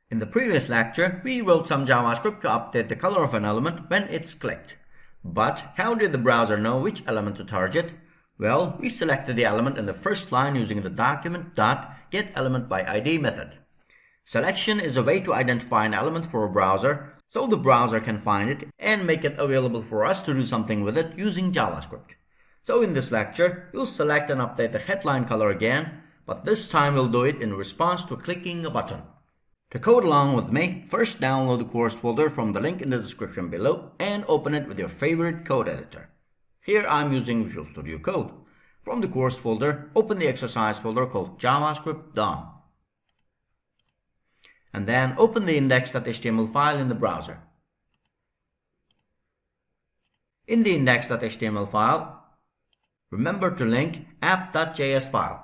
In the previous lecture, we wrote some JavaScript to update the color of an element when it's clicked. But how did the browser know which element to target? Well, we selected the element in the first line using the document.getElementById method. Selection is a way to identify an element for a browser, so the browser can find it and make it available for us to do something with it using JavaScript. So in this lecture, we'll select and update the headline color again, but this time we'll do it in response to clicking a button. To code along with me, first download the course folder from the link in the description below and open it with your favorite code editor. Here I'm using Visual Studio Code. From the course folder, open the exercise folder called JavaScript Done. And then open the index.html file in the browser. In the index.html file, remember to link app.js file.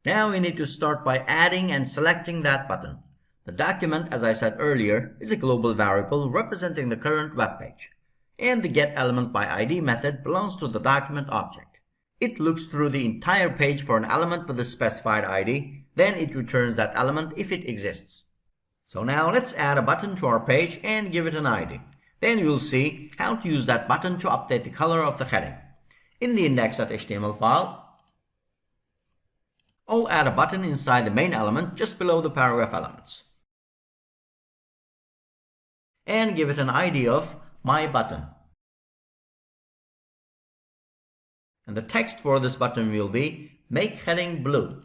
Now we need to start by adding and selecting that button. The document, as I said earlier, is a global variable representing the current web page. And the getElementById method belongs to the document object. It looks through the entire page for an element with a specified ID, then it returns that element if it exists. So now let's add a button to our page and give it an ID. Then you'll see how to use that button to update the color of the heading. In the index.html file, I'll add a button inside the main element just below the paragraph elements. And give it an ID of My Button. And the text for this button will be Make Heading Blue.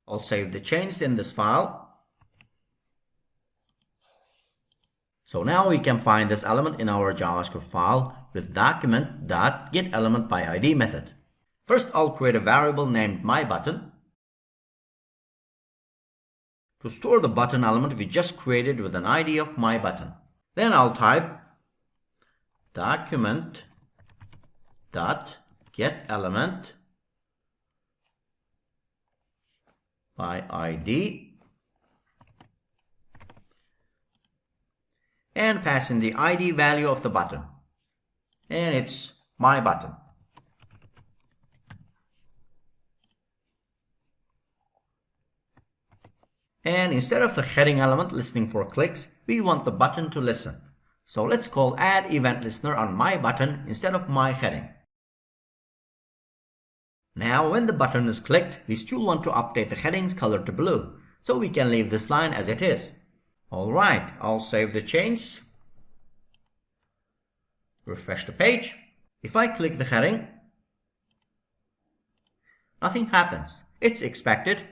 I'll save the change in this file. So now we can find this element in our JavaScript file with document.getElementById method. First, I'll create a variable named MyButton to store the button element we just created with an ID of MyButton. Then I'll type document.getElementById and pass in the ID value of the button. And it's MyButton. And instead of the heading element listening for clicks, we want the button to listen. So let's call add event listener on my button instead of my heading. Now when the button is clicked, we still want to update the heading's color to blue, so we can leave this line as it is. Alright, I'll save the change. Refresh the page. If I click the heading, nothing happens. It's expected.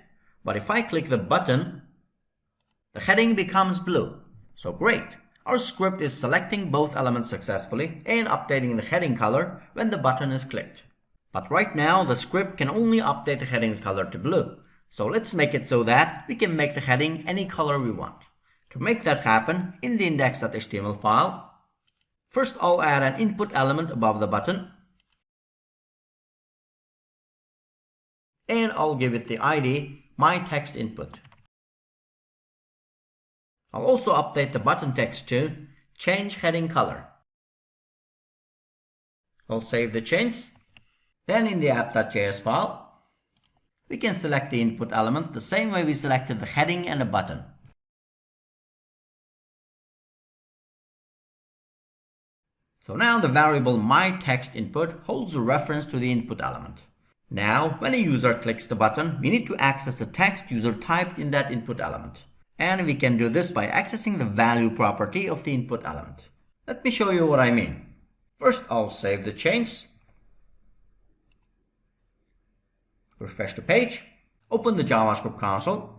But if I click the button, the heading becomes blue. So great! Our script is selecting both elements successfully and updating the heading color when the button is clicked. But right now, the script can only update the heading's color to blue. So let's make it so that we can make the heading any color we want. To make that happen, in the index.html file, first I'll add an input element above the button. And I'll give it the ID My Text Input. I'll also update the button text to Change Heading Color. I'll save the change. Then in the app.js file, we can select the input element the same way we selected the heading and the button. So now the variable myTextInput holds a reference to the input element. Now, when a user clicks the button, we need to access the text user typed in that input element. And we can do this by accessing the value property of the input element. Let me show you what I mean. First, I'll save the change. Refresh the page. Open the JavaScript console.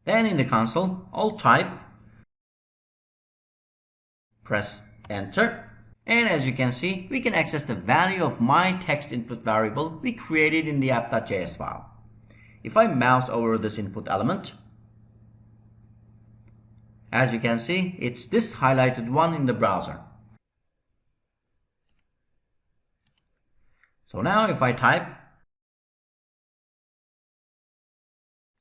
Then in the console, I'll type, press enter, and as you can see, we can access the value of my text input variable we created in the app.js file. If I mouse over this input element, as you can see, it's this highlighted one in the browser. So now if I type,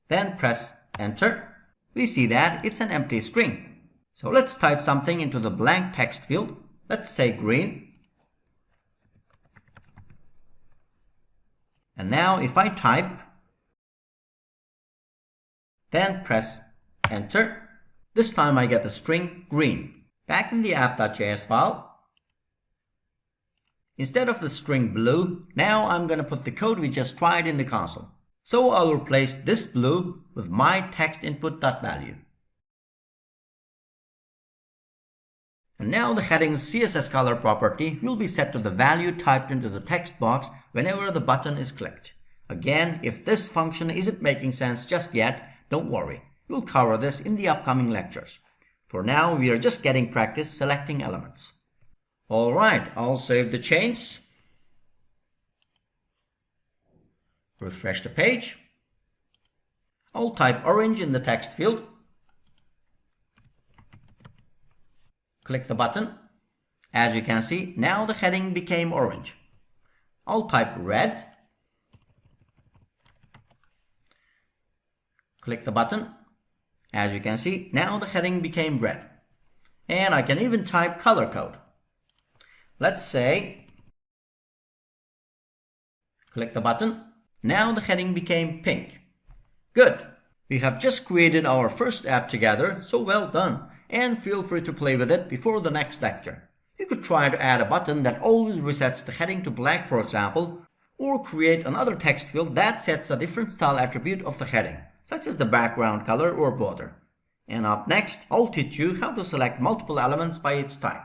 then press enter, we see that it's an empty string. So let's type something into the blank text field. Let's say green. And now if I type, then press enter, this time I get the string green. Back in the app.js file, instead of the string blue, now I'm going to put the code we just tried in the console. So I'll replace this blue with my text input.value. And now the heading's CSS color property will be set to the value typed into the text box whenever the button is clicked. Again, if this function isn't making sense just yet, don't worry. We'll cover this in the upcoming lectures. For now, we are just getting practice selecting elements. Alright, I'll save the change. Refresh the page. I'll type orange in the text field. Click the button. As you can see, now the heading became orange. I'll type red. Click the button. As you can see, now the heading became red. And I can even type color code. Let's say, click the button. Now the heading became pink. Good. We have just created our first app together, so well done. And feel free to play with it before the next lecture. You could try to add a button that always resets the heading to black, for example, or create another text field that sets a different style attribute of the heading, such as the background color or border. And up next, I'll teach you how to select multiple elements by its type.